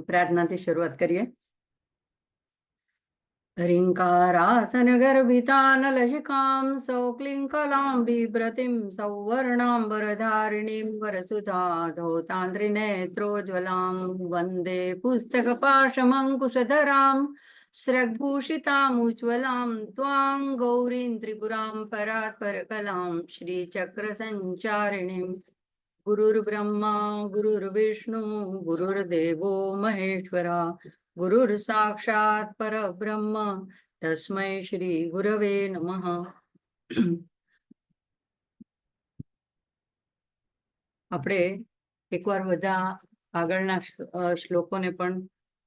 પ્રાર્થનાથી શરૂઆત કરીએ. ह्रीङ्कारासन गर्भितानलशिखां सौक्लिङ्कलां बिभ्रतीं सौवर्णाम्बरधारिणीं वरसुधा धौतान्द्रिनेत्रोज्ज्वलां वन्दे पुस्तकपाशमङ्कुशधरां स्रग्भूषितामुज्ज्वलां त्वां गौरीं त्रिपुरां परात्परकलां श्रीचक्रसञ्चारिणीं गुरुर्ब्रह्मा गुरुर्विष्णु गुरुर्देवो महेश्वरा गुरुर साक्षात परब्रह्म तस्मै श्री गुरवे नमः. આપણે એકવાર બધા આગળના શ્લોકોને પણ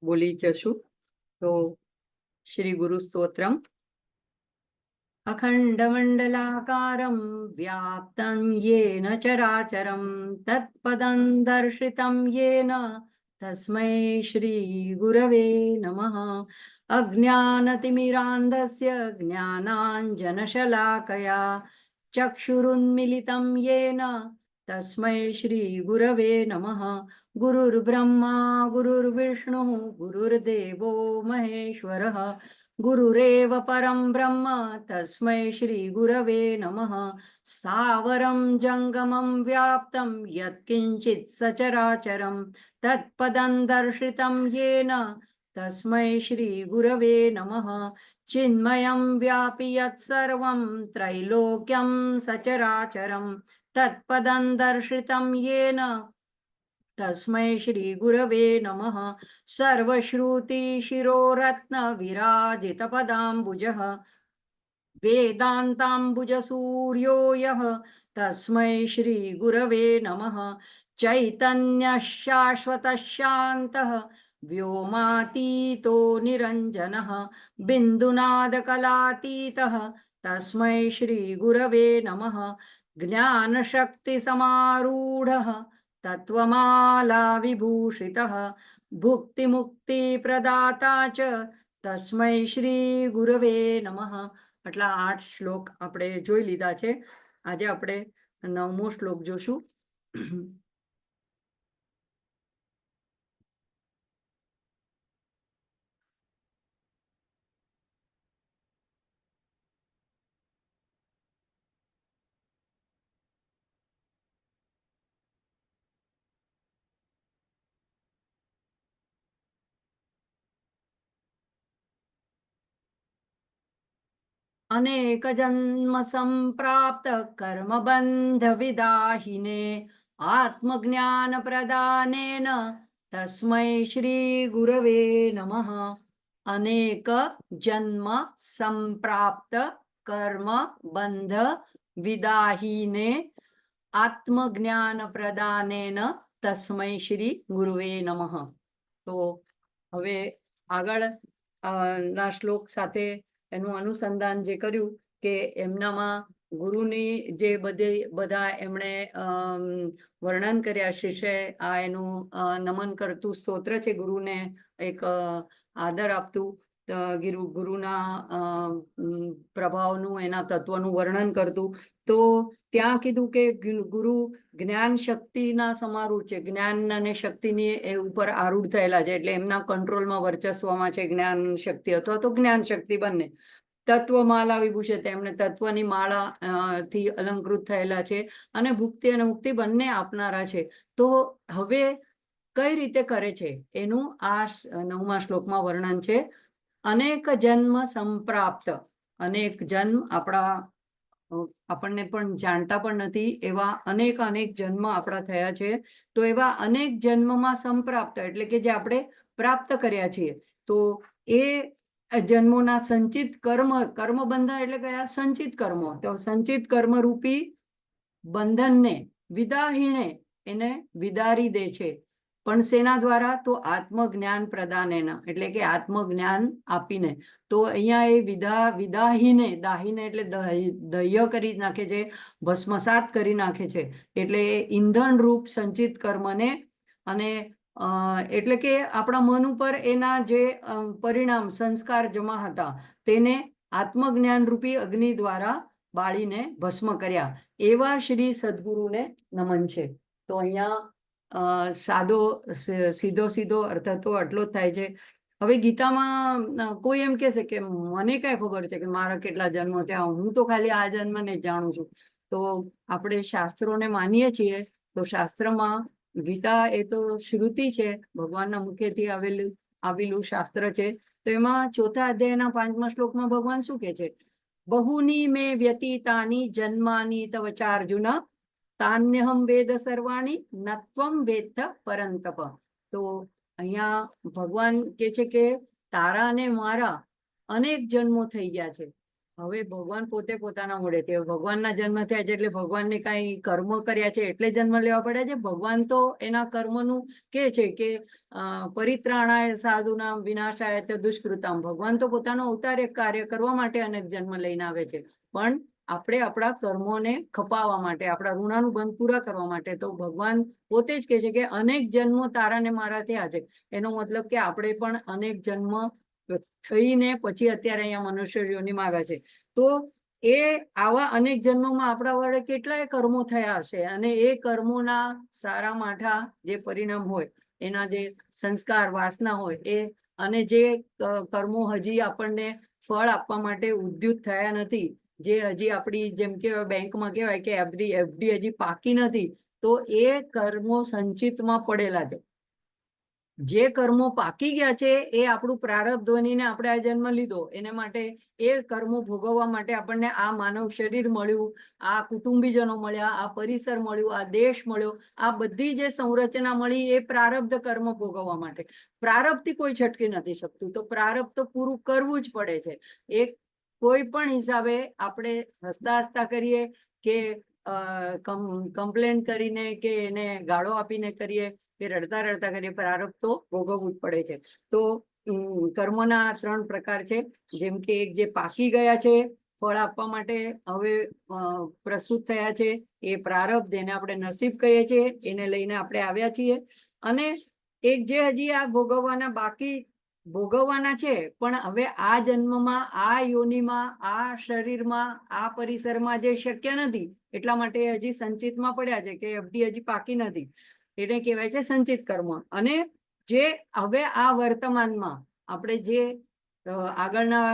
બોલી જશું. તો શ્રી ગુરુ સ્તોત્રમ. અખંડમંડલાકારમ વ્યાપ્तं येन चराचरं तत्पदं दर्शितं येन तस्मै श्री गुरवे नमः. अज्ञानतिमिरान्धस्य ज्ञानाञ्जनशलाकया चक्षुरुन्मिलितं येन तस्मै श्री गुरवे नमः. गुरुर्ब्रह्मा गुरुर्विष्णुः गुरुर्देवो महेश्वरः गुरुरेव परं ब्रह्म तस्मै श्री गुरवे नमः. स्थावरं जंगमं व्याप्तं यत्किंचित् सचराचरं तत्पदं दर्शितं येन तस्मै श्री गुरवे नमः. चिन्मयं व्यापि यत्सर्वं त्रैलोक्यं सचराचरं तत्पदं दर्शितं येन तस्मै श्री गुरवे नमः. सर्वश्रुति शिरोरत्न विराजित पदाम्बुजः वेदान्ताम्बुज सूर्यो यः तस्मै श्री गुरवे नमः. चैतन्य शाश्वत शान्तः व्योमातीतो निरञ्जनः बिन्दुनादकलातीतः तस्मै श्री गुरवे नमः. ज्ञानशक्ति समारूढः तत्वमाला विभूषितः भुक्ति प्रदाता च तस्मै श्री गुरवे नमः. આટલા 8 શ્લોક આપણે જોઈ લીધા છે. આજે આપણે 9મો શ્લોક જોશું. अनेक जन्म संप्राप्त कर्म बंध विदाहिने आत्मज्ञान प्रदानेन तस्मै श्री गुरवे नमः. अनेक जन्म संप्राप्त कर्म बंध विदाहिने आत्मज्ञान प्रदानेन तस्मै श्री गुरुवे नमः. तो હવે આગળ ના શ્લોક સાથે એનું અનુસંધાન જે કર્યું કે એમનામાં ગુરુની જે બધા એમણે વર્ણન કર્યા. શિષ્ય આ એનું નમન કરતું સ્તોત્ર છે. ગુરુને એક આદર આપતું, ગુરુના પ્રભાવનું, એના તત્વનું વર્ણન કરતું. તો ત્યાં કીધું કે ગુરુ જ્ઞાન શક્તિના સમારૂઢ છે. જ્ઞાન અને શક્તિની એ ઉપર આરૂઢ થયેલા છે. એટલે એમના કંટ્રોલમાં, વર્ચસ્વમાં છે જ્ઞાન શક્તિ અથવા તો જ્ઞાન શક્તિ બંને. તત્વમાલા વિભૂષિત, એમને તત્વની માળા થી અલંકૃત થયેલા છે અને ભુક્તિ અને મુક્તિ બંને આપનારા છે. તો હવે કઈ રીતે કરે છે એનું આ 9મા શ્લોકમાં વર્ણન છે. અનેક જન્મ સંપ્રાપ્ત, અનેક જન્મ આપણને પણ જાણતા પણ નથી એવા અનેક જન્મ આપણા થયા છે. તો એવા અનેક જન્મમાં સંપ્રાપ્ત એટલે કે જે આપણે પ્રાપ્ત કર્યા છીએ. તો એ જન્મોના સંચિત કર્મ બંધન એટલે કયા? સંચિત કર્મો. તો સંચિત કર્મ રૂપી બંધનને વિદાહીને એને વિદારી દે છે. પણ શેના દ્વારા? તો આત્મજ્ઞાન પ્રદાન એના, એટલે કે આત્મજ્ઞાન આપીને. તો અહીંયા એ વિદાહીને, દાહીને એટલે દહ્ય કરી નાખે છે, ભસ્મસાત કરી નાખે છે. એટલે ઈંધણ રૂપ સંચિત કર્મને, અને એટલે કે આપણા મન ઉપર એના જે પરિણામ સંસ્કાર જમા હતા તેને આત્મજ્ઞાન રૂપી અગ્નિ દ્વારા બાળીને ભસ્મ કર્યા. એવા શ્રી સદગુરુને નમન છે. તો અહીંયા સાદો સીધો સીધો અર્થ તો આટલો જ થાય છે. હવે ગીતામાં કોઈ એમ કહેશે કે મને કઈ ખબર છે કે મારા કેટલા જન્મો થયા, હું તો ખાલી આ જન્મને જ જાણું છું. તો આપણે શાસ્ત્રોને માનીએ છીએ, તો શાસ્ત્રમાં ગીતા એ તો શ્રુતિ છે, ભગવાનના મુખેથી આવેલું શાસ્ત્ર છે. તો એમાં 4થા અધ્યાયના 5મા શ્લોકમાં ભગવાન શું કહે છે? બહુની મે વ્યતીતાની જન્માની તવ ચાર્જુન તાન્યહમ વેદ સર્વાણી નત્વમ વેત્ત પરંતપ. તો અહીંયા ભગવાન કે છે કે તારા અને મારા અનેક જન્મો થઈ ગયા છે. હવે ભગવાન પોતે પોતાના મોઢેથી, ભગવાનના જન્મ થયા છે એટલે ભગવાનને કાંઈ કર્મ કર્યા છે એટલે જન્મ લેવા પડ્યા છે? ભગવાન તો એના કર્મનું કે છે કે પરિત્રાણાય સાધુનામ વિનાશાય ચ દુષ્કૃતામ. ભગવાન તો પોતાનો અવતાર એક કાર્ય કરવા માટે અનેક જન્મ લઈને આવે છે, પણ આપણે આપણા કર્મોને ખપાવવા માટે, આપણા ઋણાનુબંધ પૂરા કરવા માટે. તો ભગવાન પોતે જ કહે છે કે અનેક જન્મો તારા ને મારા થયા છે. એનો મતલબ કે આપણે પણ અનેક જન્મ થઈને પછી અત્યારે અહીંયા મનુષ્ય યોનિમાં આવ્યા છે. તો એ આવા અનેક જન્મોમાં આપણા વડે કેટલાય કર્મો થયા હશે, અને એ કર્મોના સારા માઠા જે પરિણામ હોય, એના જે સંસ્કાર વાસના હોય એ, અને જે કર્મો હજી આપણને ફળ આપવા માટે ઉદ્યુત થયા નથી, જે હજી આપણી જેમ કે બેંકમાં કહેવાય કે એફડી હજી પાકી નથી, તો એ કર્મો સંચિતમાં પડેલા છે. જે કર્મો પાકી ગયા છે એ આપણું પ્રારબ્ધ બનીને આપણે આ જન્મ લીધો, એને માટે એ કર્મો ભોગવવા માટે આપણને આ માનવ શરીર મળ્યું, આ કુટુંબીજનો મળ્યા, આ પરિસર મળ્યું, આ દેશ મળ્યો, આ બધી જે સંરચના મળી એ પ્રારબ્ધ કર્મ ભોગવવા માટે. પ્રારબ્ધથી કોઈ છટકી નથી શકતું, તો પ્રારબ્ધ તો પૂરું કરવું જ પડે છે. એક કોઈ પણ હિસાબે આપણે હસતા હસતા કરીએ કે કમ્પ્લેન કરીને કે એને ગાળો આપીને કરીએ કે રડતા રડતા કરીએ, પ્રારબ્ધ તો ભોગવવું જ પડે છે. તો કર્મોના 3 પ્રકાર છે. જેમ કે એક જે પાકી ગયા છે, ફળ આપવા માટે હવે પ્રસ્તુત થયા છે, એ પ્રારબ્ધ, જેને આપણે નસીબ કહીએ છીએ, એને લઈને આપણે આવ્યા છીએ. અને એક જે હજી આ ભોગવવાના છે, પણ હવે આ જન્મમાં, આ યોનિમાં, આ શરીરમાં, આ પરિસરમાં જે શક્ય નથી, એટલા માટે હજી સંચિતમાં પડ્યા છે કે એફડી હજી પાકી નથી. એને કહેવાય છે સંચિત કર્મ. અને જે હવે આ વર્તમાનમાં આપણે જે આગળના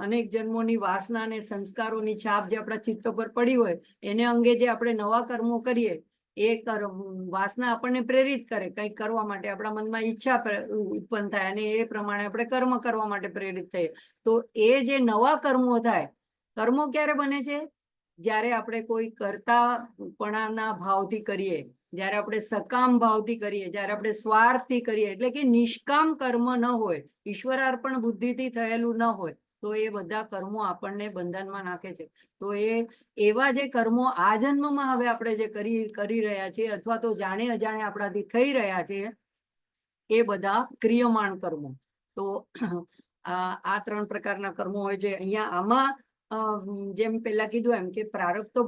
અનેક જન્મોની વાસના અને સંસ્કારોની છાપ જે આપણા ચિત્ત પર પડી હોય, એને અંગે જે આપણે નવા કર્મો કરીએ, એ વાસના આપણને પ્રેરિત કરે કંઈક કરવા માટે, આપણા મનમાં ઈચ્છા ઉત્પન્ન થાય, અને એ પ્રમાણે આપણે કર્મ કરવા માટે પ્રેરિત થઈએ. તો એ જે નવા કર્મો થાય, કર્મો ક્યારે બને છે? જ્યારે આપણે કોઈ કર્તાપણાના ભાવથી કરીએ, જ્યારે આપણે સકામ ભાવથી કરીએ, જ્યારે આપણે સ્વાર્થથી કરીએ, એટલે કે નિષ્કામ કર્મ ન હોય, ઈશ્વરાર્પણ બુદ્ધિથી થયેલું ન હોય, તો એ બધા કર્મો આપણને બંધનમાં નાખે છે. તો એવા જે કર્મો આ જન્મમાં હવે આપણે જે કરી રહ્યા છીએ, અથવા તો જાણે અજાણે આપણાથી થઈ રહ્યા છે, એ બધા ક્રિયમાણ કર્મો. તો આ 3 પ્રકારના કર્મો હોય છે. અહીંયા આમાં જેમ પેલા કીધું એમ કે પ્રારબ્ધ તો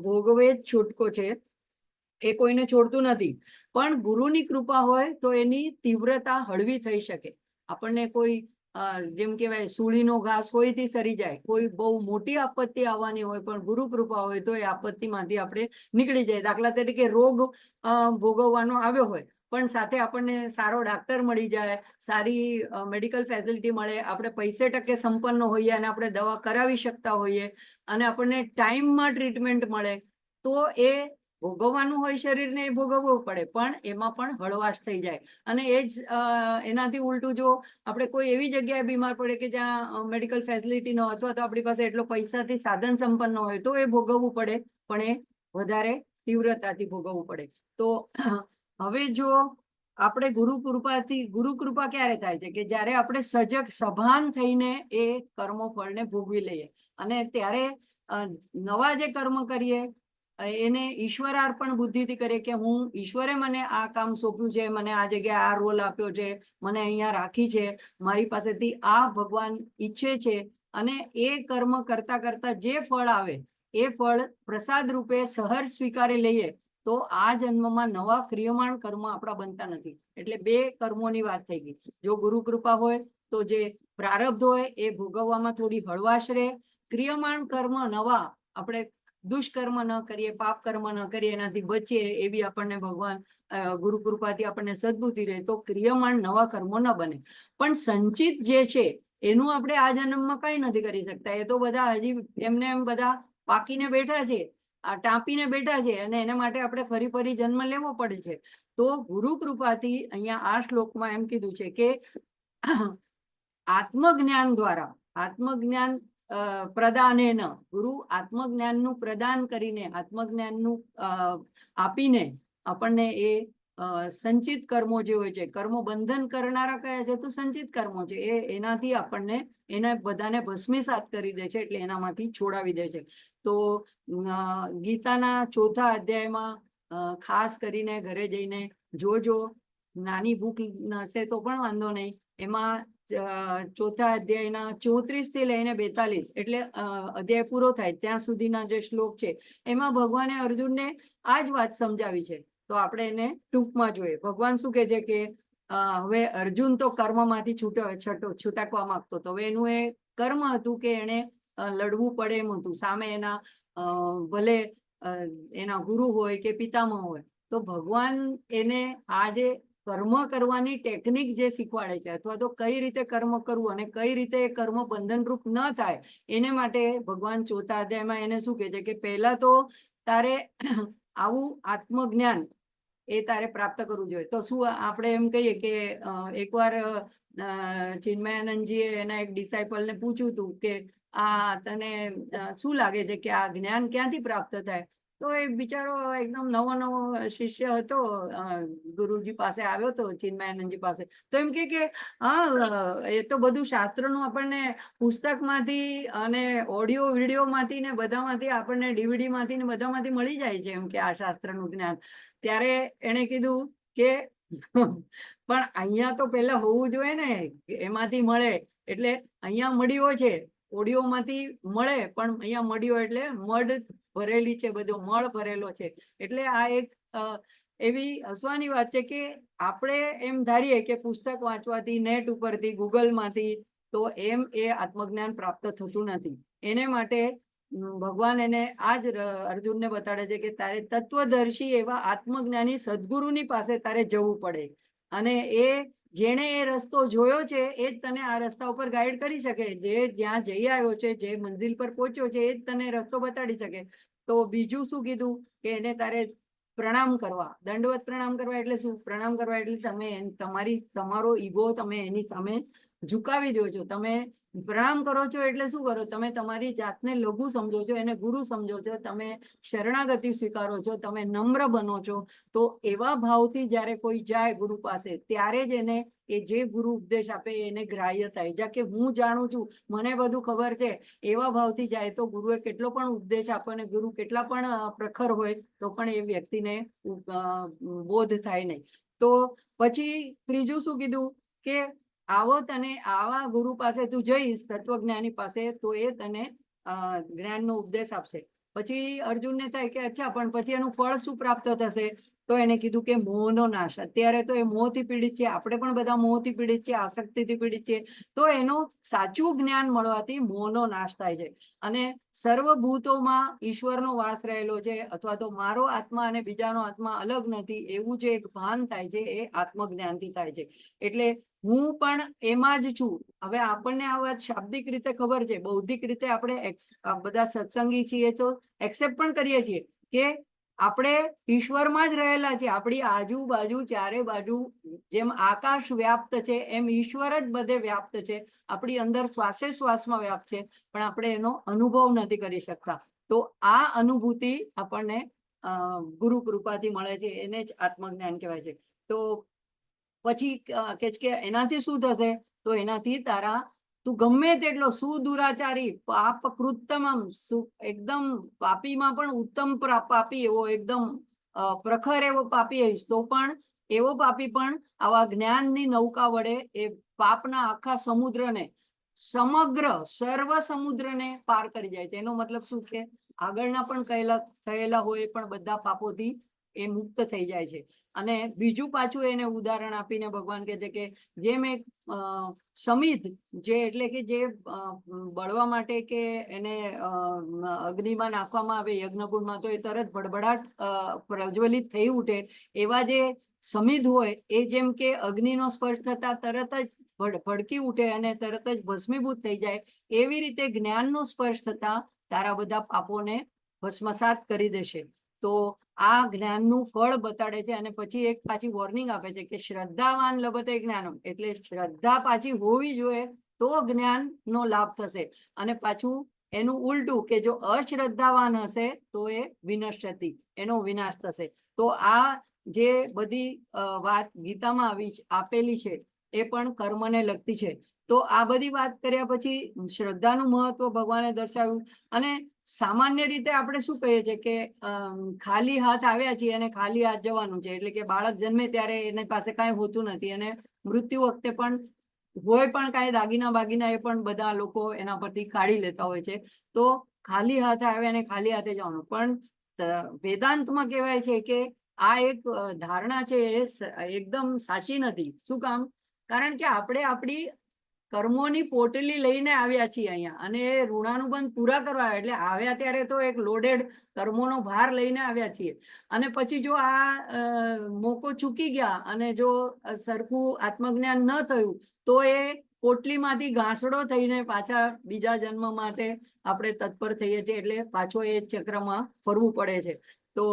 ભોગવે જ છૂટકો છે, એ કોઈને છોડતું નથી. પણ ગુરુની કૃપા હોય તો એની તીવ્રતા હળવી થઈ શકે. આપણને કોઈ જેમ કહેવાય સૂળીનો ઘાસ હોયથી સરી જાય, કોઈ બહુ મોટી આપત્તિ આવવાની હોય, પણ ગુરુ કૃપા હોય તો એ આપત્તિમાંથી આપણે નીકળી જાય. દાખલા તરીકે રોગ ભોગવવાનો આવ્યો હોય, પણ સાથે આપણને સારો ડાક્ટર મળી જાય, સારી મેડિકલ ફેસિલિટી મળે, આપણે પૈસે ટકે સંપન્ન હોઈએ અને આપણે દવા કરાવી શકતા હોઈએ, અને આપણને ટાઈમમાં ટ્રીટમેન્ટ મળે, તો એ ભોગવવાનું હોય શરીરને, એ ભોગવવું પડે, પણ એમાં પણ હળવાશ થઈ જાય. અને એ જ એનાથી ઉલટું, જો આપણે કોઈ એવી જગ્યાએ બીમાર પડે કે જ્યાં મેડિકલ ફેસિલિટી ન હોય, અથવા તો આપણી પાસે એટલો પૈસાથી સાધન સંપન્ન હોય, તો એ ભોગવવું પડે, પણ એ વધારે તીવ્રતાથી ભોગવવું પડે. તો હવે જો આપણે ગુરુ કૃપા ક્યારે થાય છે? કે જ્યારે આપણે સજગ સભાન થઈને એ કર્મો ફળને ભોગવી લઈએ, અને ત્યારે નવા જે કર્મ કરીએ એને ઈશ્વરાર્પણ બુદ્ધિથી કરીએ, કે હું, ઈશ્વરે મને આ કામ સોંપ્યું છે, મને આ જગ્યાએ આ રોલ આપ્યો છે, મને અહીંયા રાખી છે, મારી પાસેથી આ ભગવાન ઈચ્છે છે, અને એ કર્મ કરતા કરતા જે ફળ આવે એ ફળ પ્રસાદ રૂપે સહજ સ્વીકારી લઈએ, તો આ જન્મમાં નવા ક્રિયમાણ કર્મ આપણા બનતા નથી. એટલે 2 કર્મોની વાત થઈ ગઈ. જો ગુરુ કૃપા હોય તો જે પ્રારબ્ધ હોય એ ભોગવવામાં થોડી હળવાશ રહે. ક્રિયમાણ કર્મ નવા આપણે દુષ્કર્મ ન કરીએ, પાપ કર્મ ન કરીએ, એનાથી બચીએ, એવી આપણને ભગવાન ગુરુ કૃપાથી આપણને સદબુદ્ધિ રહે તો ક્રિયમાણ નવા કર્મો ન બને. પણ સંચિત જે છે એનું આપણે આ જન્મમાં કઈ નથી કરી શકતા. એ તો બધા હજી એમને એમ બધા પાકીને બેઠા છે, આ ટાંપીને બેઠા છે, અને એના માટે આપણે ફરી ફરી જન્મ લેવો પડે છે. તો ગુરુ કૃપાથી અહીંયા આ શ્લોકમાં એમ કીધું છે કે આત્મજ્ઞાન દ્વારા, આત્મજ્ઞાન પ્રદાનેન, ગુરુ આત્મજ્ઞાનનું પ્રદાન કરીને, આત્મજ્ઞાનનું આપીને આપણને એ સંચિત કર્મો જે હોય છે, કર્મો બંધન કરનારા કયા છે તો સંચિત કર્મો છે, એનાથી આપણને એના બધાને ભસ્મીસાત કરી દે છે, એટલે એનામાંથી છોડાવી દે છે. તો ગીતાના 4થા અધ્યાયમાં ખાસ કરીને ઘરે જઈને જોજો, નાની બુક હશે તો પણ વાંધો નહીં, એમાં 4થા અધ્યાયના 34 થી લઈને 42 એટલે અધ્યાય પૂરો થાય ત્યાં સુધીના જે શ્લોક છે એમાં ભગવાને અર્જુનને આ જ વાત સમજાવી છે. તો આપણે એને ટૂંકમાં જોઈએ. ભગવાન શું કહે છે કે હવે અર્જુન તો કર્મમાંથી છૂટકવા માંગતો હતો. હવે એનું એ કર્મ હતું કે એને લડવું પડે એમ હતું. સામે એના ભલે એના ગુરુ હોય કે પિતામહ હોય, તો ભગવાન એને આ જે કર્મ કરવાની ટેકનિક જે શીખવાડે છે, અથવા તો કઈ રીતે કર્મ કરવું અને કઈ રીતે કર્મ બંધનરૂપ ન થાય, એને માટે ભગવાન 4થા અધ્યાયમાં એને શું કહે છે કે પહેલા તો તારે આવું આત્મજ્ઞાન એ તારે પ્રાપ્ત કરવું જોઈએ. તો શું આપણે એમ કહીએ કે એકવાર ચિન્મયાનંદજીએ એના એક ડિસાઇપલને પૂછ્યું હતું કે આ તને શું લાગે છે કે આ જ્ઞાન ક્યાંથી પ્રાપ્ત થાય? તો એ બિચારો એકદમ નવો શિષ્ય હતો, ગુરુજી પાસે આવ્યો હતો, ચિન્મયાનંદજી પાસે. તો એમ કે હા, એ તો બધું શાસ્ત્રનું આપણને પુસ્તકમાંથી અને ઓડિયો વિડીયોમાંથી ને બધામાંથી, આપણને ડીવીડી માંથી ને બધામાંથી મળી જાય છે એમ કે આ શાસ્ત્રનું જ્ઞાન. ત્યારે એને કીધું કે પણ અહીંયા તો પેલા હોવું જોઈએ ને, એમાંથી મળે. એટલે અહીંયા મળ્યો છે, ઓડિયોમાંથી મળે, પણ અહીંયા મળ્યો એટલે મડ ભરેલી છે, બધો મળ ભરેલો છે. એટલે આ એક એવી હસવાની વાત છે કે આપણે એમ ધારીએ કે પુસ્તક વાંચવાથી, નેટ ઉપરથી, ગૂગલમાંથી, તો એમ એ આત્મજ્ઞાન પ્રાપ્ત થતું નથી. એને માટે ભગવાન એને આ જ અર્જુનને બતાડે છે કે તારે તત્વદર્શી એવા આત્મજ્ઞાની સદગુરુની પાસે તારે જવું પડે, અને એ જેણે એ રસ્તો જોયો છે એ જ તને આ રસ્તા ઉપર ગાઈડ કરી શકે. જે જ્યાં જઈ આવ્યો છે, જે મંજિલ પર પહોંચ્યો છે, એ જ તને રસ્તો બતાડી શકે. તો બીજું શું કીધું કે એને તારે પ્રણામ કરવા, દંડવત પ્રણામ કરવા. એટલે શું પ્રણામ કરવા? એટલે તમે તમારો ઈગો તમે એની સામે ઝુકાવી દો છો. તમે પ્રણામ કરો છો એટલે શું કરો? તમે તમારી જાતને લઘુ સમજો છો, એને ગુરુ સમજો છો, તમે શરણાગતિ સ્વીકારો છો, તમે નમ્ર બનો છો. તો એવા ભાવથી જ્યારે કોઈ જાય ગુરુ પાસે, ત્યારે જ એને એ જે ગુરુ ઉપદેશ આપે એને ગ્રાહ્ય થાય. જા કે હું જાણું છું, મને બધું ખબર છે, એવા ભાવથી જાય તો ગુરુએ કેટલો પણ ઉપદેશ આપે અને ગુરુ કેટલા પણ પ્રખર હોય તો પણ એ વ્યક્તિને બોધ થાય નહીં. તો પછી ત્રીજું શું કીધું કે આવા ગુરુ પાસે તું જઈશ, તત્વજ્ઞાની પાસે, તો એ તને જ્ઞાનનો ઉપદેશ આપશે. પછી અર્જુનને થાય કે અચ્છા, પણ પછી એનું ફળ શું પ્રાપ્ત થશે? તો એને કીધું કે મોહનો નાશ. અત્યારે તો એ મોહથી પીડિત છે, આપણે પણ બધા મોહથી પીડિત છે, આસક્તિથી પીડિત છે. તો એનું સાચું જ્ઞાન મળવાથી મોહનો નાશ થાય છે, અને સર્વભૂતોમાં ઈશ્વરનો વાસ રહેલો છે, અથવા તો મારો આત્મા અને બીજાનો આત્મા અલગ નથી, એવું જે એક ભાન થાય છે એ આત્મજ્ઞાનથી થાય છે. એટલે હું પણ એમાં જ છું. હવે આપણને આ વાત શાબ્દિક રીતે ખબર છે, બૌદ્ધિક રીતે આપણે બધા સત્સંગી છીએ તો એક્સેપ્ટ પણ કરીએ છીએ કે આપણે ઈશ્વરમાં જ રહેલા છીએ. આપણી આજુબાજુ ચારે બાજુ જેમ આકાશ વ્યાપ્ત છે, એમ ઈશ્વર જ બધે વ્યાપ્ત છે. આપણી અંદર શ્વાસે શ્વાસમાં વ્યાપ્ત છે, પણ આપણે એનો અનુભવ નથી કરી શકતા. તો આ અનુભૂતિ આપણને ગુરુ કૃપાથી મળે છે, એને જ આત્મજ્ઞાન કહેવાય છે. તો પછી કે એનાથી શું થશે? તો એનાથી તું ગમે તેટલો સુદુરાચારી, પાપ કૃત્તમ, એકદમ પાપીમાં પણ ઉત્તમ પાપી એવો, એકદમ પ્રખર એવો પાપી હઈશ, તો પણ એવો પાપી પણ આવા જ્ઞાનની નૌકા વડે એ પાપના આખા સમુદ્રને, સમગ્ર સર્વ સમુદ્રને પાર કરી જાય છે. એનો મતલબ શું કે આગળના પણ થયેલા હોય પણ બધા પાપોથી એ મુક્ત થઈ જાય છે. અને બીજું પાછું એને ઉદાહરણ આપીને ભગવાન કહે છે કે જેમ એક સમિધ જે એટલે કે જે બળવા માટે કે એને અગ્નિમાં નાખવામાં આવે યજ્ઞકુંડમાં તો એ તરત ભડભડાટ પ્રજ્વલિત થઈ ઉઠે, એવા જે સમિધ હોય એ જેમ કે અગ્નિનો સ્પર્શ થતા તરત જ ભડકી ઉઠે અને તરત જ ભસ્મીભૂત થઈ જાય, એવી રીતે જ્ઞાનનો સ્પર્શ થતા તારા બધા પાપોને ભસ્મસાત કરી દેશે. તો આ જ્ઞાનનું ફળ બતાડે છે અને પછી એક પાછી વોર્નિંગ આપે છે કે શ્રદ્ધાવાન લભતે જ્ઞાનમ, એટલે શ્રદ્ધા પાછી હોવી જોઈએ તો જ્ઞાનનો લાભ થશે. અને પાછું એનું ઉલટું કે જો અશ્રદ્ધાવાન હશે તો એ વિનશ્યતિ, એનો વિનાશ થશે. તો આ જે બધી વાત ગીતામાં આપેલી છે એ પણ કર્મને લગતી છે. તો આ બધી વાત કર્યા પછી શ્રદ્ધાનું મહત્વ ભગવાને દર્શાવ્યું. અને સામાન્ય રીતે આપણે શું કહીએ છીએ કે ખાલી હાથ આવ્યા છીએ અને ખાલી હાથ જવાનું છે, એટલે કે બાળક જન્મે ત્યારે એની પાસે કાંઈ હોતું નથી અને મૃત્યુ વખતે પણ હોય પણ કાંઈ દાગીના બાગીના એ પણ બધા લોકો એના પરથી કાઢી લેતા હોય છે. તો ખાલી હાથે આવે અને ખાલી હાથે જવાનું. પણ વેદાંતમાં કહેવાય છે કે આ એક ધારણા છે એ એકદમ સાચી નથી. શું કામ? કારણ કે આપણે આપણી કર્મોની પોટલી લઈને આવ્યા છીએ અહીંયા, અને એ ઋણાનુબંધ પૂરા કરવા એટલે આવ્યા ત્યારે તો એક લોડેડ કર્મોનો ભાર લઈને આવ્યા છીએ. અને પછી જો આ મોકો ચૂકી ગયા અને જો સરખું આત્મજ્ઞાન ન થયું તો એ પોટલીમાંથી ઘાસડો થઈને પાછા બીજા જન્મ માટે આપણે તત્પર થઈએ છીએ, એટલે પાછો એ ચક્રમાં ફરવું પડે છે. તો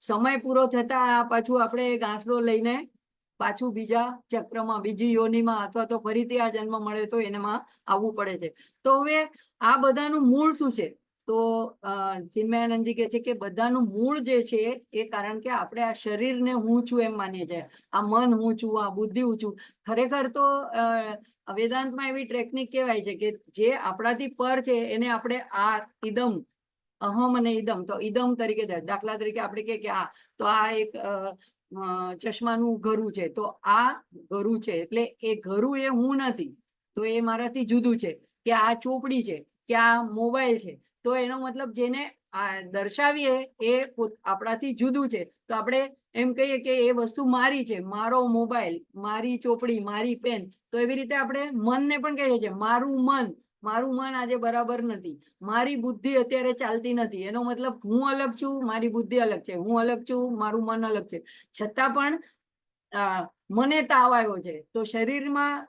સમય પૂરો થતા પાછું આપણે ઘાસડો લઈને પાછું બીજા ચક્રમાં બીજી યોનિમાં અથવા તો ફરીથી આ જન્મ મળે તો એનામાં આવવું પડે છે. તો હવે આ બધાનું મૂળ શું છે? તો ચિન્મયાનંદજી કહે છે કે બધાનું મૂળ જે છે એ કારણ કે આપણે આ શરીરને હું છું એમ માનીએ છીએ, આ મન હું છું, આ બુદ્ધિ હું છું. ખરેખર તો વેદાંતમાં એવી ટેકનિક કહેવાય છે કે જે આપણાથી પર છે એને આપણે આ ઇદમ, અહમ અને ઇદમ, તો ઇદમ તરીકે દાખલા તરીકે આપણે કે આ તો આ એક ચશ્માનું ઘરું છે, તો આ ઘરું છે એટલે એ ઘરું એ હું નથી, તો એ મારાથી જુદું છે. કે આ ચોપડી છે, કે આ મોબાઈલ છે, તો એનો મતલબ જેને દર્શાવીએ એ આપણાથી જુદું છે. તો આપણે એમ કહીએ કે એ વસ્તુ મારી છે, મારો મોબાઈલ, મારી ચોપડી, મારી પેન. તો એવી રીતે આપણે મનને પણ કહીએ છીએ મારું મન, મારું મન આજે બરાબર નથી, મારી બુદ્ધિ અત્યારે ચાલતી નથી. એનો મતલબ હું અલગ છું, મારી બુદ્ધિ અલગ છે, હું અલગ છું, મારું મન અલગ છે. છતાં પણ મને તાવ આવ્યો છે, તો શરીરમાં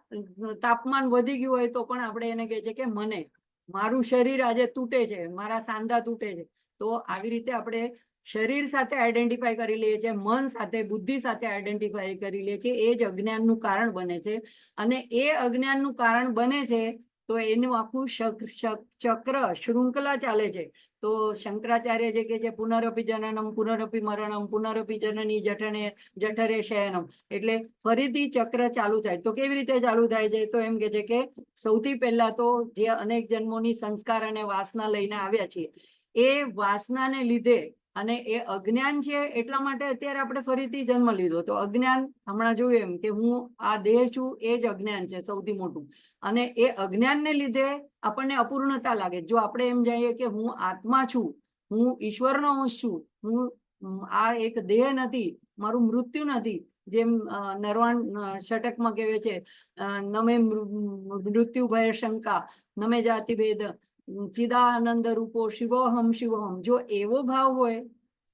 તાપમાન વધી ગયું હોય તો પણ આપણે એને કહે છે કે મને, મારું શરીર આજે તૂટે છે, મારા સાંધા તૂટે છે. તો આવી રીતે આપણે શરીર સાથે આઈડેન્ટિફાઈ કરી લઈએ છીએ, મન સાથે, બુદ્ધિ સાથે આઈડેન્ટિફાઈ કરી લઈએ છીએ. એ જ અજ્ઞાનનું કારણ બને છે. અને એ અજ્ઞાનનું કારણ બને છે તો એનું આખું ચક્ર, શૃંખલા ચાલે છે. તો શંકરાચાર્ય જે કે છે પુનરપી જનનમ પુનરપી મરણમ પુનરપી જનની જઠરે શયનમ, એટલે ફરીથી ચક્ર ચાલુ થાય. તો કેવી રીતે ચાલુ થાય છે? તો એમ કે છે કે સૌથી પહેલા તો જે અનેક જન્મોની સંસ્કાર અને વાસના લઈને આવ્યા છીએ, એ વાસનાને લીધે અને એ અજ્ઞાન છે એટલા માટે અત્યારે આપણે ફરીથી જન્મ લીધો. તો અજ્ઞાન હમણાં જોયું એમ કે હું આ દેહ છું, એ જ અજ્ઞાન છે સૌથી મોટું. અને એ અજ્ઞાનને લીધે આપણને અપૂર્ણતા લાગે. જો આપણે એમ જઈએ કે હું આત્મા છું, હું ઈશ્વરનો અંશ છું, હું આ એક દેહ નથી, મારું મૃત્યુ નથી, જેમ નરવાણ ષટકમાં કહેવાય છે નમે મૃત્યુ ભય શંકા નમે જાતિ ભેદ ચિદાનંદ રૂપો શિવોહમ શિવોહમ. જો એવો ભાવ હોય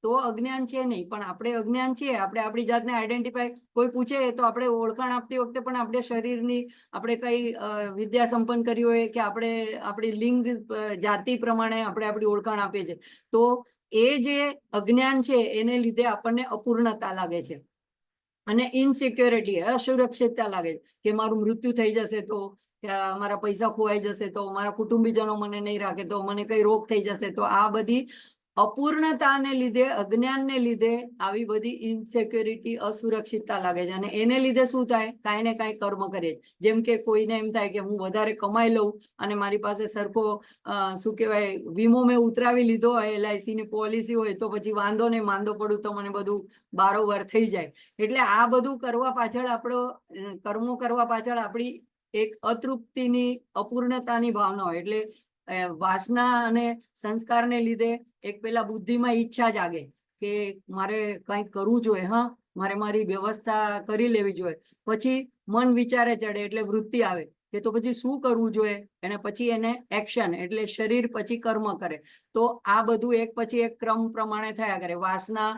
તો અજ્ઞાન છે નહીં. પણ આપણે અજ્ઞાન છીએ, આપણે આપણી જાતને આઈડેન્ટિફાઈ, કોઈ પૂછે તો આપણે ઓળખાણ આપતી વખતે પણ આપણે શરીરની, આપણે કઈ વિદ્યા સંપન્ન કરી હોય કે આપણે આપણી લિંગ જાતિ પ્રમાણે આપણે આપણી ઓળખાણ આપીએ છીએ. તો એ જે અજ્ઞાન છે એને લીધે આપણને અપૂર્ણતા લાગે છે અને ઇનસિક્યોરિટી, અસુરક્ષિતતા લાગે કે મારું મૃત્યુ થઈ જશે તો, મારા પૈસા ખોવાઈ જશે તો, મારા કુટુંબીજનો મને નહીં રાખે તો, મને કઈ રોગ થઈ જશે તો. આ બધી અપૂર્ણતાને લીધે, અજ્ઞાનને લીધે આવી બધી ઇનસિક્યોરિટી, અસુરક્ષિતતા લાગે છે. અને એને લીધે શું થાય? કાંઈ ને કાંઈ કર્મ કરીએ. જેમ કે કોઈને એમ થાય કે હું વધારે કમાઈ લઉં અને મારી પાસે સરખો શું કહેવાય વીમો મેં ઉતરાવી લીધો હોય, LIC ની પોલિસી હોય, તો પછી વાંધો નહીં, માંદો પડું તો મને બધું બારોબાર થઈ જાય. એટલે આ બધું કરવા પાછળ, આપણો કર્મો કરવા પાછળ આપણી એક અતૃપ્તિની, અપૂર્ણતાની ભાવના હોય. એટલે વાસના અને સંસ્કારને લીધે એક પેલા બુદ્ધિમાં ઈચ્છા જાગે કે મારે કંઈક કરવું જોઈએ, હા મારે મારી વ્યવસ્થા કરી લેવી જોઈએ, પછી મન વિચારે ચડે એટલે વૃત્તિ આવે કે તો પછી શું કરવું જોઈએ, અને પછી એને એક્શન એટલે શરીર પછી કર્મ કરે. તો આ બધું એક પછી એક ક્રમ પ્રમાણે થયા કરે. વાસના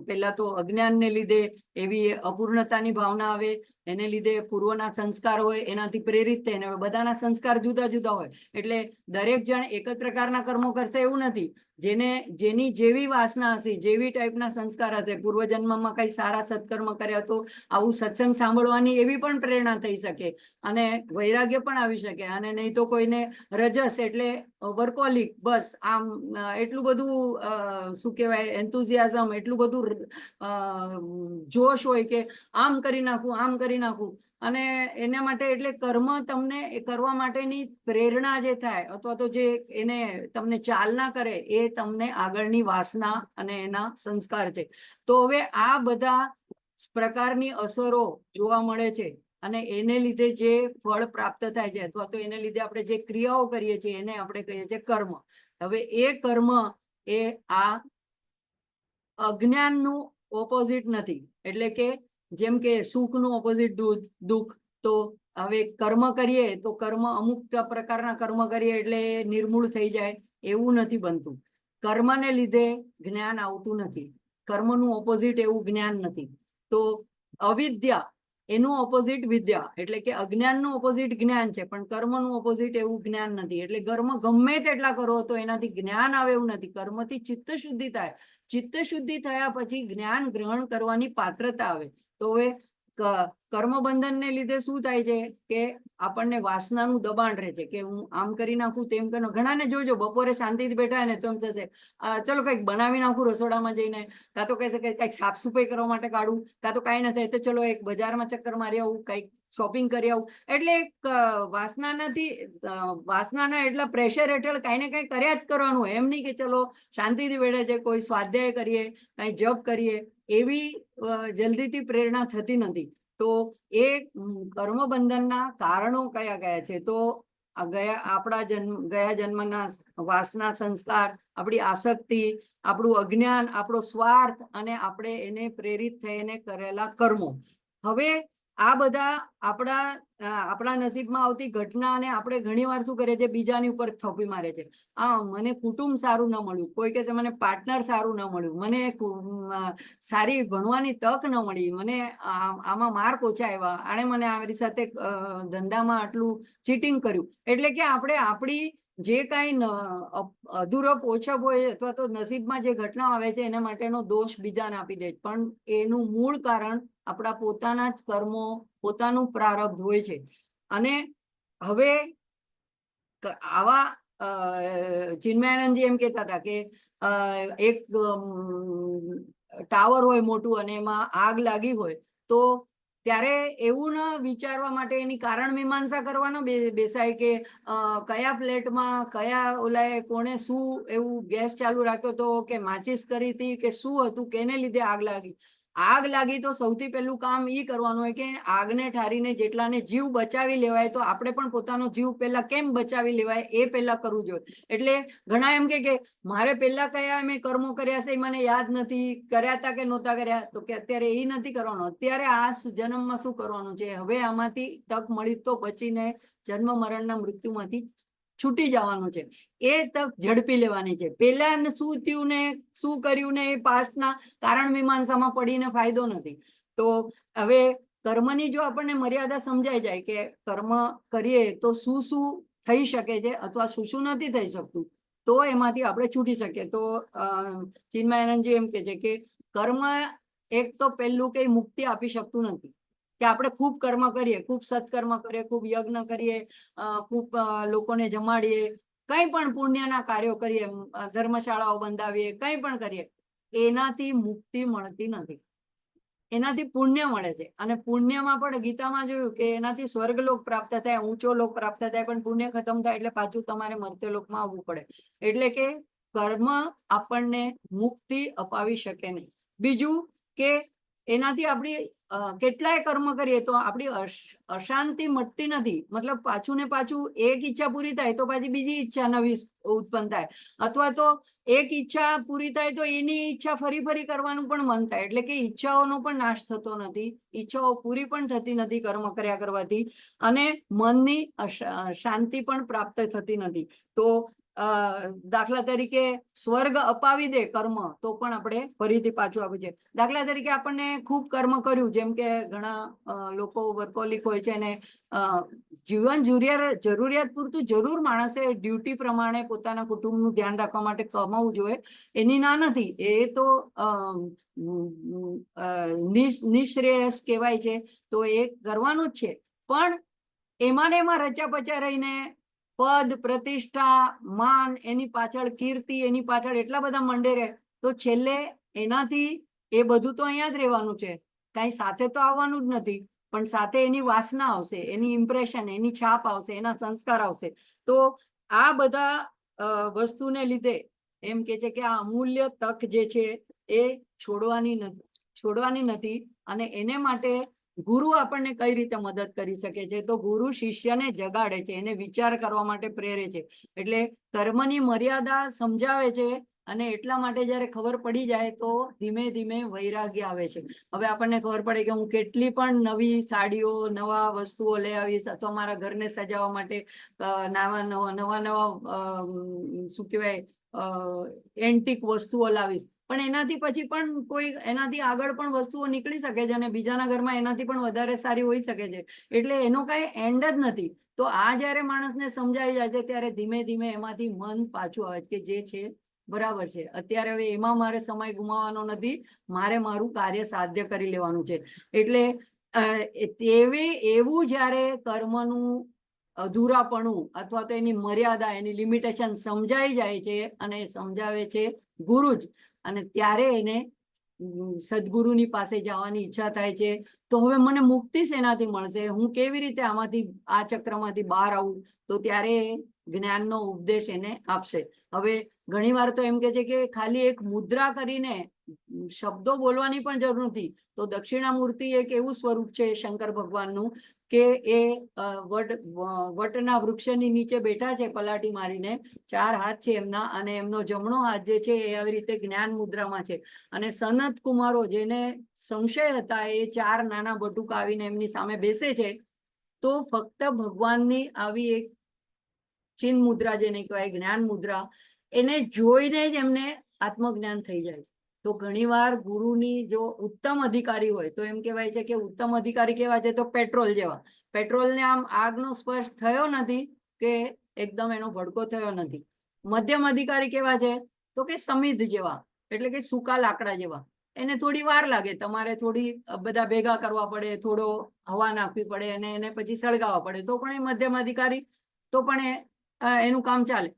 પેલા તો અજ્ઞાનને લીધે એવી અપૂર્ણતાની ભાવના આવે, એને લીધે પૂર્વના સંસ્કાર હોય એનાથી પ્રેરિત થઈને, બધાના સંસ્કાર જુદા જુદા હોય એટલે દરેક જણ એક જ પ્રકારના કર્મો કરશે એવું નથી. જેની જેવી વાસના હશે, જેવી ટાઈપના સંસ્કાર હશે, પૂર્વજન્મમાં કઈ સારા સત્કર્મ કર્યા તો આવું સત્સંગ સાંભળવાની એવી પણ પ્રેરણા થઈ શકે અને વૈરાગ્ય પણ આવી શકે. અને નહીં તો કોઈને રજસ એટલે વર્કોલિક, બસ આમ એટલું બધું શું કહેવાય એન્થુઝિયાઝમ, એટલું બધું જોશ હોય કે આમ કરી નાખું, આમ કરી નાખું. અને એના માટે એટલે કર્મ તમને કરવા માટેની પ્રેરણા જે થાય અથવા તો જે એને તમને ચાલના કરે એ તમને આગળની વાસના અને એના સંસ્કાર છે. તો હવે આ બધા પ્રકારની અસરો જોવા મળે છે અને એને લીધે જે ફળ પ્રાપ્ત થાય છે અથવા તો એને લીધે આપણે જે ક્રિયાઓ કરીએ છીએ એને આપણે કહીએ છીએ કર્મ. હવે એ કર્મ એ આ અજ્ઞાનનું ઓપોઝિટ નથી. એટલે કે જેમ કે સુખનું ઓપોઝિટ દુઃખ, તો હવે કર્મ કરીએ તો કર્મ અમુક પ્રકારના કર્મ કરીએ એટલે નિર્મૂળ થઈ જાય એવું નથી બનતું. કર્મને લીધે જ્ઞાન આવતું નથી. કર્મનું ઓપોઝિટ એવું જ્ઞાન નથી. તો અવિદ્યા એનું ઓપોઝિટ વિદ્યા, એટલે કે અજ્ઞાનનું ઓપોઝિટ જ્ઞાન છે, પણ કર્મનું ઓપોઝિટ એવું જ્ઞાન નથી. એટલે કર્મ ગમે તેટલા કરો તો એનાથી જ્ઞાન આવે એવું નથી. કર્મથી ચિત્ત શુદ્ધિ થાય. ચિત્ત શુદ્ધિ થયા પછી જ્ઞાન ગ્રહણ કરવાની પાત્રતા આવે. તો હવે કર્મ બંધનને લીધે શું થાય છે કે આપણને વાસનાનું દબાણ રહે છે કે હું આમ કરી નાખું, તેમ કરી નાખું. ઘણાને જોજો બપોરે શાંતિથી બેઠા ને તો એમ થશે ચલો કંઈક બનાવી નાખું રસોડામાં જઈને, કાં તો કહેશે કે કંઈક સાફ સફાઈ કરવા માટે કાઢું, કાં તો કાંઈ ન થાય તો ચલો એક બજારમાં ચક્કર મારી આવું, કંઈક શોપિંગ કરી આવું. એટલે વાસનાના એટલા પ્રેશર હેઠળ કાંઈ ને કાંઈ કર્યા જ કરવાનું હોય. એમ નહીં કે ચલો શાંતિથી બેઠા છે, કોઈ સ્વાધ્યાય કરીએ, કાંઈ જપ કરીએ, એવી જલ્દીથી પ્રેરણા થતી નથી. તો એ કર્મબંધનના કારણો કયા કયા છે? તો ગયા જન્મના વાસના સંસ્કાર, આપણી આસક્તિ, આપણું અજ્ઞાન, આપણો સ્વાર્થ અને આપણે એને પ્રેરિત થઈને કરેલા કર્મો. હવે આ બધા આપણા નસીબમાં આવતી ઘટના અને આપણે ઘણી વાર શું કરીએ છીએ, બીજાની ઉપર થોપી મારે છે. મને કુટુંબ સારું ન મળ્યું, કોઈ કહે છે મને પાર્ટનર સારું ન મળ્યું, મને સારી ભણવાની તક ન મળી, મને આમાં માર્ક ઓછા આવ્યા, આણે મને અમારી સાથે ધંધામાં આટલું ચીટિંગ કર્યું. એટલે કે આપણે આપણી જે કાંઈ અધૂરપ ઓછપ હોય અથવા તો નસીબમાં જે ઘટના આવે છે એના માટેનો દોષ બીજાને આપી દે, પણ એનું મૂળ કારણ આપણા પોતાના જ કર્મો, પોતાનું પ્રારબ્ધ હોય છે. અને હવે આવા ચિન્મયાનંદજી એમ કહેતા હતા કે એક ટાવર હોય મોટું અને એમાં આગ લાગી હોય તો ત્યારે એવું ન વિચારવા માટે એની કારણ મીમાંસા કરવાનો બેસાય કે કયા ફ્લેટમાં કયા ઓલાએ કોણે શું એવું ગેસ ચાલુ રાખ્યો હતો કે માચીસ કરી હતી કે શું હતું, કેને લીધે આગ લાગી. આગ લાગી તો સૌથી પહેલું કામ એ કરવાનું હોય કે આગને ઠારીને જેટલાને જીવ બચાવી લેવાય તો આપણે પણ પોતાનો જીવ પહેલા કેમ બચાવી લેવાય એ પહેલા કરવું જોઈએ. એટલે ઘણા એમ કે મારે પહેલા કયા મેં કર્મો કર્યા છે એ મને યાદ નથી, કર્યા હતા કે નહોતા કર્યા, તો કે અત્યારે એ નથી કરવાનું. અત્યારે આ જન્મમાં શું કરવાનું છે, હવે આમાંથી તક મળી તો બચીને જન્મ મરણના મૃત્યુમાંથી છૂટી જવાનું છે. એ તક ઝડપી લેવાની છે. પેલા શું થયું ને શું કર્યું ને એ પાસ્ટના કારણ મીમાંસામાં પડીને ફાયદો નથી. તો હવે કર્મની જો આપણને મર્યાદા સમજાઈ જાય કે કર્મ કરીએ તો શું શું થઈ શકે છે અથવા શું શું નથી થઈ શકતું, તો એમાંથી આપણે છૂટી શકીએ. તો ચિન્મયાનંદજી એમ કે છે કે કર્મ એક તો પહેલું કઈ મુક્તિ આપી શકતું નથી. કે આપણે ખૂબ કર્મ કરીએ, ખૂબ સત્કર્મ કરીએ, ખૂબ યજ્ઞ કરીએ, ખૂબ લોકોને જમાડીએ, કંઈ પણ પુણ્યના કાર્યો કરીએ, ધર્મશાળાઓ બંધાવીએ, કંઈ પણ કરીએ, એનાથી મુક્તિ મળતી નથી. એનાથી પુણ્ય મળે છે. અને પુણ્યમાં પણ ગીતામાં જોયું કે એનાથી સ્વર્ગલોક પ્રાપ્ત થાય, ઊંચો લોક પ્રાપ્ત થાય, પણ પુણ્ય ખતમ થાય એટલે પાછું તમારે મર્ત્યલોકમાં આવવું પડે. એટલે કે કર્મ આપણને મુક્તિ અપાવી શકે નહીં. બીજું કે એનાથી આપણી કેટલાય કર્મ કરીએ તો આપણી અશાંતિ મટતી નથી. મતલબ પાછું ને પાછું એક ઈચ્છા પૂરી થાય તો પાછી બીજી ઈચ્છા નવી ઉત્પન્ન થાય, અથવા તો એક ઈચ્છા પૂરી થાય તો એની ઈચ્છા ફરી ફરી કરવાનું પણ મન થાય. એટલે કે ઈચ્છાઓનો પણ નાશ થતો નથી, ઈચ્છાઓ પૂરી પણ થતી નથી કર્મ કર્યા કરવાથી, અને મનની શાંતિ પણ પ્રાપ્ત થતી નથી. તો દાખલા તરીકે સ્વર્ગ અપાવી દે કર્મ તો પણ આપણે ફરીથી પાછું આપવું છે. દાખલા તરીકે આપણને ખૂબ કર્મ કર્યું, જેમ કે ઘણા લોકો વર્કોલિક હોય છે ને જીવન જરૂરિયાત પૂરતું જરૂર માણસે ડ્યુટી પ્રમાણે પોતાના કુટુંબનું ધ્યાન રાખવા માટે કમાવું જોઈએ, એની ના નથી. એ તો નિશ્રેયસ કહેવાય છે, તો એ કરવાનું જ છે. પણ એમાં ને એમાં રચા પચા રહીને પદ, પ્રતિષ્ઠા, માન, એની પાછળ કીર્તિ, એની પાછળ એટલા બધા મંડે રહે તો છેલ્લે એનાથી એ બધું તો અહીંયા જ રહેવાનું છે, કાંઈ સાથે તો આવવાનું જ નથી. પણ સાથે એની વાસના આવશે, એની ઇમ્પ્રેશન, એની છાપ આવશે, એના સંસ્કાર આવશે. તો આ બધા વસ્તુને લીધે એમ કે છે કે આ અમૂલ્ય તક જે છે એ છોડવાની નથી. અને એને માટે ગુરુ આપણને કઈ રીતે મદદ કરી શકે છે? તો ગુરુ શિષ્યને જગાડે છે, એને વિચાર કરવા માટે પ્રેરે છે. એટલે કર્મની મર્યાદા સમજાવે છે, અને એટલા માટે જ્યારે ખબર પડી જાય તો ધીમે ધીમે વૈરાગ્ય આવે છે. હવે આપણને ખબર પડે કે હું કેટલી પણ નવી સાડીઓ, નવા વસ્તુઓ લઈ આવીશ, અથવા મારા ઘરને સજાવવા માટે નવા શું કહેવાય એન્ટિક વસ્તુઓ લાવીશ, પણ એનાથી પછી પણ કોઈ એનાથી આગળ પણ વસ્તુઓ નીકળી શકે છે, અને બીજાના ઘરમાં એનાથી પણ વધારે સારી હોઈ શકે છે. એટલે એનો કાંઈ એન્ડ જ નથી. તો આ જ્યારે માણસને સમજાઈ જાય છે ત્યારે ધીમે ધીમે એમાંથી મન પાછું આવે છે કે જે છે બરાબર છે, અત્યારે હવે એમાં મારે સમય ગુમાવવાનો નથી, મારે મારું કાર્ય સાધ્ય કરી લેવાનું છે. એટલે એવું જ્યારે કર્મનું અધૂરાપણું અથવા તો એની મર્યાદા, એની લિમિટેશન સમજાઈ જાય છે, અને સમજાવે છે ગુરુ જ, અને ત્યારે એને સદગુરુની પાસે જવાની ઈચ્છા થાય છે. તો હવે મને મુક્તિ શેનાથી મળશે? હું કેવી રીતે આમાંથી, આ ચક્રમાંથી બહાર આવું? તો ત્યારે જ્ઞાનનો ઉપદેશ એને આપશે. હવે ઘણી વાર તો એમ કે છે કે ખાલી એક મુદ્રા કરીને શબ્દો બોલવાની પણ જરૂર નથી. તો દક્ષિણામૂર્તિ એક એવું સ્વરૂપ છે શંકર ભગવાનનું કે એ વટના વૃક્ષની નીચે બેઠા છે પલાટી મારીને, 4 હાથ છે એમના, અને એમનો જમણો હાથ જે છે એ આવી રીતે જ્ઞાન મુદ્રામાં છે. અને સનત કુમારો જેને સંશય હતા એ 4 નાના બટુક આવીને એમની સામે બેસે છે. તો ફક્ત ભગવાનની આવી એક ચિન્હ મુદ્રા જેને કહેવાય, જ્ઞાન મુદ્રા, એને જોઈને જ એમને આત્મજ્ઞાન થઈ જાય. તો ઘણીવાર ગુરુની જો ઉત્તમ અધિકારી હોય તો એમ કહેવાય છે કે ઉત્તમ અધિકારી કેવા છે? તો પેટ્રોલ જેવા. પેટ્રોલને આમ આગનો સ્પર્શ થયો નથી કે એકદમ એનો ભડકો થયો નથી. મધ્યમ અધિકારી કેવા છે? તો કે સમિધ જેવા, એટલે કે સૂકા લાકડા જેવા. એને થોડી વાર લાગે, તમારે થોડી બધા ભેગા કરવા પડે, થોડો હવા નાખવી પડે, અને એને પછી સળગાવવા પડે, તો પણ એ મધ્યમ અધિકારી, તો પણ એનું કામ ચાલે.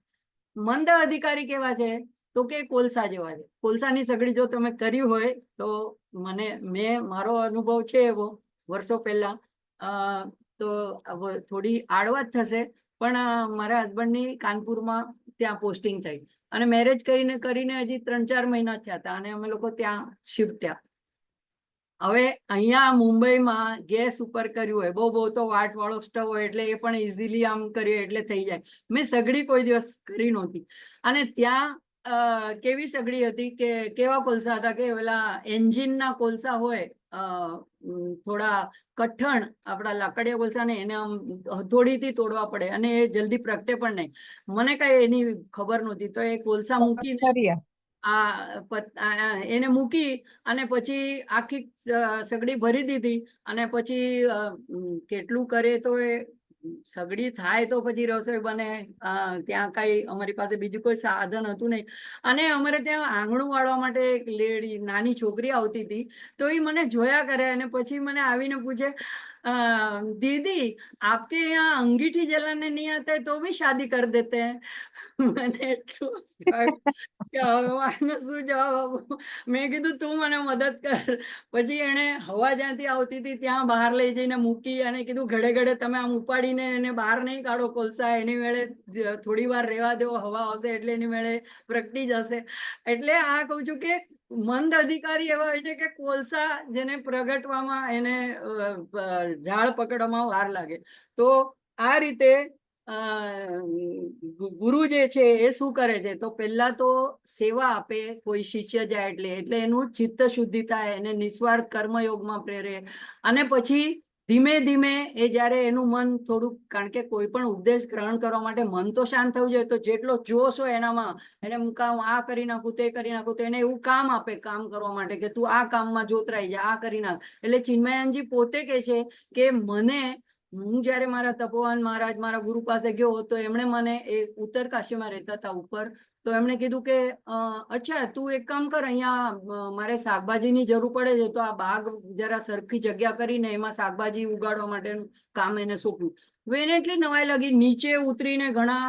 મંદ અધિકારી કેવા છે? તો કે કોલસા જેવા છે. કોલસાની સગડી જો તમે કર્યું હોય તો મારો અનુભવ છે એવો વર્ષો પહેલા, તો થોડી આડવા જ થશે, પણ મારા હસબન્ડની કાનપુરમાં ત્યાં પોસ્ટિંગ થઈ, અને મેરેજ કરીને હજી 3-4 મહિના થયા હતા, અને અમે લોકો ત્યાં શિફ્ટ થયા. હવે અહીંયા મુંબઈમાં ગેસ ઉપર કર્યું હોય, બહુ તો વાટ વાળો સ્ટવ હોય એટલે એ પણ ઇઝીલી આમ કર્યું એટલે થઈ જાય. મેં સગડી કોઈ દિવસ કરી નહોતી, અને ત્યાં કેવી સગડી હતી કે કેવા કોલસા હતા કે પેલા એન્જિનના કોલસા હોય, થોડા કઠણ, આપણા લાકડીયા કોલસા ને, એને આમ હથોડીથી તોડવા પડે, અને એ જલ્દી પ્રગટે પણ નહીં. મને કઈ એની ખબર નહોતી, તો એ કોલસા મૂકીને એને મૂકી અને પછી આખી સગડી ભરી દીધી, અને પછી કેટલું કરે તો એ સગડી થાય તો પછી રસોઈ બને. ત્યાં કઈ અમારી પાસે બીજું કોઈ સાધન હતું નહીં, અને અમારે ત્યાં આંગણું વાળવા માટે એક નાની છોકરી આવતી હતી. તો એ મને જોયા કરે, અને પછી મને આવીને પૂછે, दीदी आपके यहाँ अंगीठी जलाने नहीं आता है तो भी शादी कर देते हैं. મને એટલું કે હવે શું જવાબ આપું? મેં કીધું તું મને મદદ કર. પછી એને હવા જ્યાંથી આવતી હતી ત્યાં બહાર લઈ જઈને મૂકી, અને કીધું ઘડે ઘડે તમે આમ ઉપાડીને એને બહાર નહીં કાઢો કોલસા, એની વેળે થોડી વાર રહેવા દો, હવા આવશે એટલે એની વેળે પ્રગટી જશે. એટલે આ કહું છું કે મંદ અધિકારી એવા હોય છે કે કોલસા જેને પ્રગટવામાં એને ઝાડ પકડવામાં વાર લાગે. તો આ રીતે ગુરુ જે છે એ શું કરે છે, તો પહેલા તો સેવા આપે, કોઈ શિષ્ય જાય એટલે એનું ચિત્ત શુદ્ધિ થાય, એને નિસ્વાર્થ કર્મયોગમાં પ્રેરે. અને પછી ધીમે ધીમે એ જ્યારે એનું મન થોડુંક, કારણ કે કોઈ પણ ઉપદેશ ગ્રહણ કરવા માટે મન તો શાંત થવું જોઈએ, તો જેટલો જોશ હોય એનામાં એને હું આ કરી નાખું, તે કરી નાખું, તો એને એવું કામ આપે કામ કરવા માટે કે તું આ કામમાં જોતરાઈ જા, આ કરી નાખ. એટલે ચિન્મયાનંદજી પોતે કહે છે કે હું જયારે મારા તપોવન મહારાજ મારા ગુરુ પાસે ગયો, તો એમણે મને એ ઉત્તરકાશીમાં રહેતા હતા ઉપર, તો એમણે કીધું કે અચ્છા તું એક કામ કર, અહીંયા મારે શાકભાજીની જરૂર પડે છે, તો આ બાગ જરા સરખી જગ્યા કરીને એમાં શાકભાજી ઉગાડવા માટેનું કામ એને સોંપ્યું. એને એટલી નવાઈ લાગી, નીચે ઉતરીને ઘણા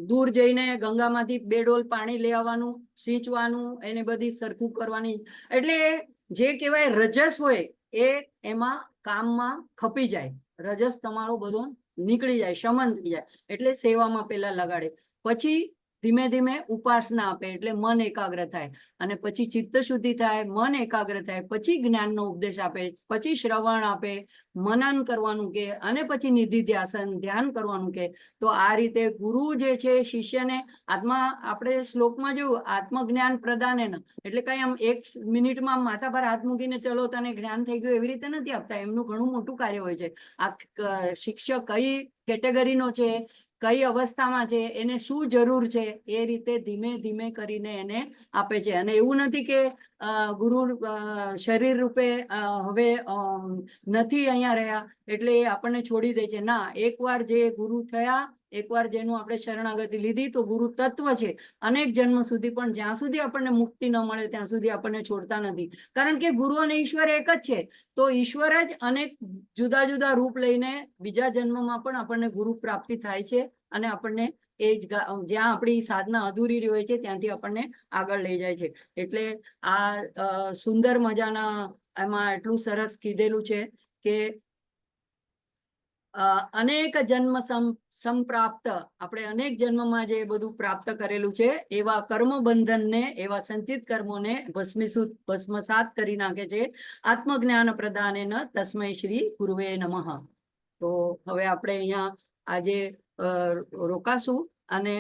દૂર જઈને ગંગામાંથી 2 ડોલ પાણી લઈ આવવાનું, સિંચવાનું, એને બધી સરખું કરવાની. એટલે જે કહેવાય રજસ હોય એ એમાં કામમાં ખપી જાય, રજસ તમારો બધો નીકળી જાય, શમન થઈ જાય. એટલે સેવામાં પેલા લગાડે, પછી ધીમે ધીમે ઉપાસના આપે, એટલે મન એકાગ્ર થાય, અને પછી ચિત્ત શુદ્ધિ થાય, મન એકાગ્ર થાય, પછી જ્ઞાનનો ઉપદેશ આપે, પછી શ્રવણ આપે, મનન કરવાનું કે, અને પછી નિધિ ધ્યાન કરવાનું કે. તો આ રીતે ગુરુ જે છે શિષ્યને આપણે શ્લોકમાં જોયું, આત્મજ્ઞાન પ્રદાન એના, એટલે કઈ આમ 1 મિનિટમાં માથા પર હાથ મૂકીને ચલો તને જ્ઞાન થઈ ગયું એવી રીતે નથી આપતા. એમનું ઘણું મોટું કાર્ય હોય છે. આ શિક્ષક કઈ કેટેગરીનો છે, કઈ અવસ્થામાં છે, એને શું જરૂર છે, એ રીતે ધીમે ધીમે કરીને એને આપે છે. અને એવું નથી કે ગુરુ શરીર રૂપે હવે નથી અહીંયા રહ્યા એટલે એ આપણને છોડી દે છે. ના, એકવાર જે ગુરુ થયા, એકવાર જેનું આપણે શરણાગતિ લીધી, તો ગુરુ તત્વ છે અનેક જન્મ સુધી, પણ જ્યાં સુધી આપણને મુક્તિ ન મળે ત્યાં સુધી આપણને છોડતા નથી. કારણ કે ગુરુ અને ઈશ્વર એક જ છે. તો ઈશ્વર જ અનેક જુદા જુદા રૂપ લઈને બીજા જન્મમાં પણ આપણને ગુરુ પ્રાપ્તિ થાય છે, અને આપણને એ જ્યાં આપણી સાધના અધૂરી રહી હોય છે ત્યાંથી આપણને આગળ લઈ જાય છે. એટલે આ સુંદર મજાના એમાં એટલું સરસ કીધેલું છે કે અનેક જન્મ સંપ્રાપ્ત, આપણે અનેક જન્મમાં જે બધું પ્રાપ્ત કરેલું છે એવા કર્મ બંધનને, એવા સંચિત કર્મોને ભસ્મસાત કરી નાખે છે. આત્મજ્ઞાન પ્રદાનેન તસ્મૈ શ્રી ગુરુવે નમઃ. તો હવે આપણે અહીંયા આજે રોકાશું, અને